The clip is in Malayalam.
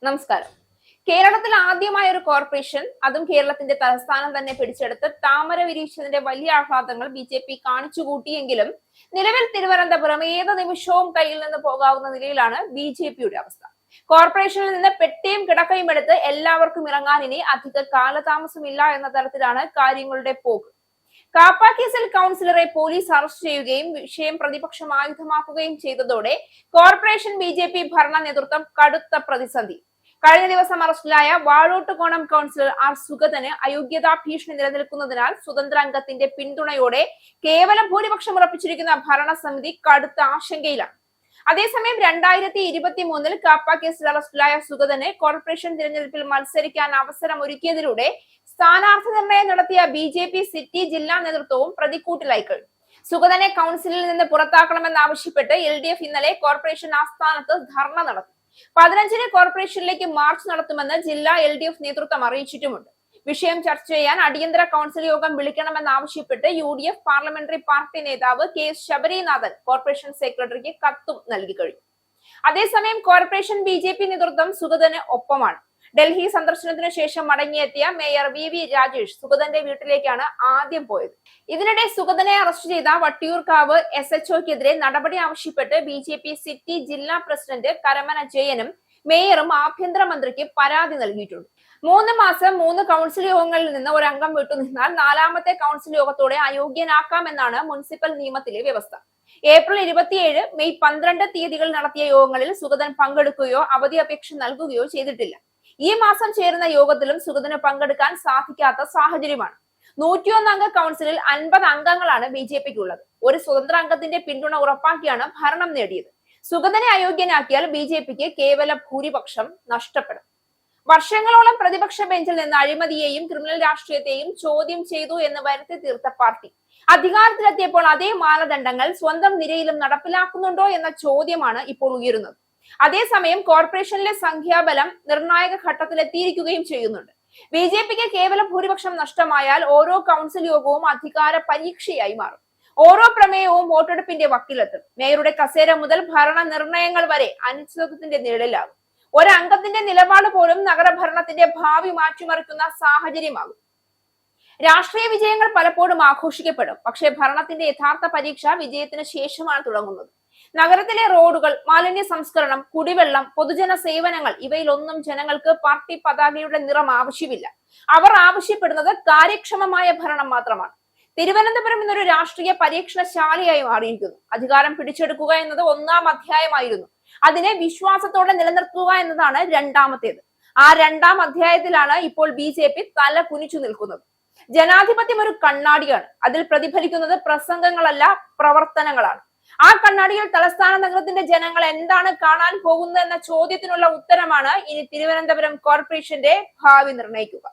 നമസ്കാരം. കേരളത്തിൽ ആദ്യമായ ഒരു കോർപ്പറേഷൻ, അതും കേരളത്തിന്റെ തലസ്ഥാനം തന്നെ പിടിച്ചെടുത്ത് താമര വിരീച്ചതിന്റെ വലിയ ആഹ്ലാദങ്ങൾ BJP കാണിച്ചുകൂട്ടിയെങ്കിലും നിലവിൽ തിരുവനന്തപുരം ഏത് നിമിഷവും കയ്യിൽ നിന്ന് പോകാവുന്ന നിലയിലാണ് BJPയുടെ അവസ്ഥ. കോർപ്പറേഷനിൽ നിന്ന് പെട്ടിയും കിടക്കയും എടുത്ത് എല്ലാവർക്കും ഇറങ്ങാൻ ഇനി അധിക കാലതാമസമില്ല എന്ന തരത്തിലാണ് കാര്യങ്ങളുടെ പോക്ക്. കാപ്പ കേസിൽ കൗൺസിലറെ പോലീസ് അറസ്റ്റ് ചെയ്യുകയും വിഷയം പ്രതിപക്ഷം ആയുധമാക്കുകയും ചെയ്തതോടെ കോർപ്പറേഷൻ BJP ഭരണ നേതൃത്വം കടുത്ത പ്രതിസന്ധി. കഴിഞ്ഞ ദിവസം അറസ്റ്റിലായ വാഴോട്ടുകോണം കൗൺസിലർ ആർ സുഗതന് അയോഗ്യതാ ഭീഷണി നിലനിൽക്കുന്നതിനാൽ സ്വതന്ത്ര അംഗത്തിന്റെ പിന്തുണയോടെ കേവലം ഭൂരിപക്ഷം ഉറപ്പിച്ചിരിക്കുന്ന ഭരണസമിതി കടുത്ത ആശങ്കയിലാണ്. അതേസമയം 2023 കാപ്പ കേസിൽ അറസ്റ്റിലായ സുഗതന് കോർപ്പറേഷൻ തിരഞ്ഞെടുപ്പിൽ മത്സരിക്കാൻ അവസരമൊരുക്കിയതിലൂടെ സ്ഥാനാർത്ഥി നിർണയം നടത്തിയ BJP സിറ്റി ജില്ലാ നേതൃത്വവും പ്രതിക്കൂട്ടിലായി കഴിഞ്ഞു. സുഗതനെ കൗൺസിലിൽ നിന്ന് പുറത്താക്കണമെന്നാവശ്യപ്പെട്ട് LDF ഇന്നലെ കോർപ്പറേഷൻ ആസ്ഥാനത്ത് ധർണ നടത്തി. 15-ന് കോർപ്പറേഷനിലേക്ക് മാർച്ച് നടത്തുമെന്ന് ജില്ലാ LDF നേതൃത്വം അറിയിച്ചിട്ടുമുണ്ട്. വിഷയം ചർച്ച ചെയ്യാൻ അടിയന്തര കൗൺസിൽ യോഗം വിളിക്കണമെന്നാവശ്യപ്പെട്ട് UDF പാർലമെന്ററി പാർട്ടി നേതാവ് KS ശബരിനാഥൻ കോർപ്പറേഷൻ സെക്രട്ടറിക്ക് കത്തും നൽകി കഴിഞ്ഞു. അതേസമയം കോർപ്പറേഷൻ BJP നേതൃത്വം സുഗതന് ഒപ്പമാണ്. ഡൽഹി സന്ദർശനത്തിനു ശേഷം മടങ്ങിയെത്തിയ മേയർ VV രാജേഷ് സുഗതന്റെ വീട്ടിലേക്കാണ് ആദ്യം പോയത്. ഇതിനിടെ സുഗതനെ അറസ്റ്റ് ചെയ്ത വട്ടിയൂർക്കാവ് SHOക്കെതിരെ നടപടി ആവശ്യപ്പെട്ട് BJP സിറ്റി ജില്ലാ പ്രസിഡന്റ് കരമന ജയനും മേയറും ആഭ്യന്തരമന്ത്രിക്ക് പരാതി നൽകിയിട്ടുണ്ട്. 3 മാസം 3 കൗൺസിൽ യോഗങ്ങളിൽ നിന്ന് ഒരു അംഗം വിട്ടുനിന്നാൽ 4ാമത്തെ കൗൺസിൽ യോഗത്തോടെ അയോഗ്യനാക്കാമെന്നാണ് മുനിസിപ്പൽ നിയമത്തിലെ വ്യവസ്ഥ. ഏപ്രിൽ 27, മെയ് 12 തീയതികളിൽ നടത്തിയ യോഗങ്ങളിൽ സുഗതൻ പങ്കെടുക്കുകയോ അവധി അപേക്ഷ നൽകുകയോ ചെയ്തിട്ടില്ല. ഈ മാസം ചേരുന്ന യോഗത്തിലും സുഗതന് പങ്കെടുക്കാൻ സാധിക്കാത്ത സാഹചര്യമാണ്. 101 അംഗ കൗൺസിലിൽ 50 അംഗങ്ങളാണ് BJPക്കുള്ളത്. ഒരു സ്വതന്ത്ര അംഗത്തിന്റെ പിന്തുണ ഉറപ്പാക്കിയാണ് ഭരണം നേടിയത്. സുഗതനെ അയോഗ്യനാക്കിയാൽ BJPക്ക് കേവല ഭൂരിപക്ഷം നഷ്ടപ്പെടും. വർഷങ്ങളോളം പ്രതിപക്ഷ ബെഞ്ചിൽ നിന്ന് അഴിമതിയെയും ക്രിമിനൽ രാഷ്ട്രീയത്തെയും ചോദ്യം ചെയ്തു എന്ന് വരുത്തി തീർത്ത പാർട്ടി അധികാരത്തിലെത്തിയപ്പോൾ അതേ മാനദണ്ഡങ്ങൾ സ്വന്തം നിരയിലും നടപ്പിലാക്കുന്നുണ്ടോ എന്ന ചോദ്യമാണ് ഇപ്പോൾ ഉയരുന്നത്. അതേസമയം കോർപ്പറേഷനിലെ സംഖ്യാബലം നിർണായക ഘട്ടത്തിലെത്തിയിരിക്കുകയും ചെയ്യുന്നുണ്ട്. BJPക്ക് കേവലം ഭൂരിപക്ഷം നഷ്ടമായാൽ ഓരോ കൗൺസിൽ യോഗവും അധികാര പരീക്ഷയായി മാറും. ഓരോ പ്രമേയവും വോട്ടെടുപ്പിന്റെ വക്കിലെത്തും. മേയറുടെ കസേര മുതൽ ഭരണ നിർണയങ്ങൾ വരെ അനിശ്ചിതത്വത്തിന്റെ നിഴലിലാകും. ഒരംഗത്തിന്റെ നിലപാട് പോലും നഗരഭരണത്തിന്റെ ഭാവി മാറ്റിമറിക്കുന്ന സാഹചര്യമാകും. രാഷ്ട്രീയ വിജയങ്ങൾ പലപ്പോഴും ആഘോഷിക്കപ്പെടും, പക്ഷേ ഭരണത്തിന്റെ യഥാർത്ഥ പരീക്ഷ വിജയത്തിന് ശേഷമാണ് തുടങ്ങുന്നത്. നഗരത്തിലെ റോഡുകൾ, മാലിന്യ സംസ്കരണം, കുടിവെള്ളം, പൊതുജന സേവനങ്ങൾ ഇവയിലൊന്നും ജനങ്ങൾക്ക് പാർട്ടി പതാകയുടെ നിറം ആവശ്യമില്ല. അവർ ആവശ്യപ്പെടുന്നത് കാര്യക്ഷമമായ ഭരണം മാത്രമാണ്. തിരുവനന്തപുരം എന്നൊരു രാഷ്ട്രീയ പരീക്ഷണശാലയായി മാറിയിരിക്കുന്നു. അധികാരം പിടിച്ചെടുക്കുക എന്നത് 1ാം അധ്യായമായിരുന്നു. അതിനെ വിശ്വാസത്തോടെ നിലനിർത്തുക എന്നതാണ് 2ാമത്തേത്. ആ 2ാം അധ്യായത്തിലാണ് ഇപ്പോൾ BJP തല കുനിച്ചു നിൽക്കുന്നത്. ജനാധിപത്യം ഒരു കണ്ണാടിയാണ്. അതിൽ പ്രതിഫലിക്കുന്നത് പ്രസംഗങ്ങളല്ല, പ്രവർത്തനങ്ങളാണ്. ആ കണ്ണാടിയിൽ തലസ്ഥാന നഗരത്തിന്റെ ജനങ്ങൾ എന്താണ് കാണാൻ പോകുന്നത് എന്ന ചോദ്യത്തിനുള്ള ഉത്തരമാണ് ഇനി തിരുവനന്തപുരം കോർപ്പറേഷന്റെ ഭാവി നിർണ്ണയിക്കുക.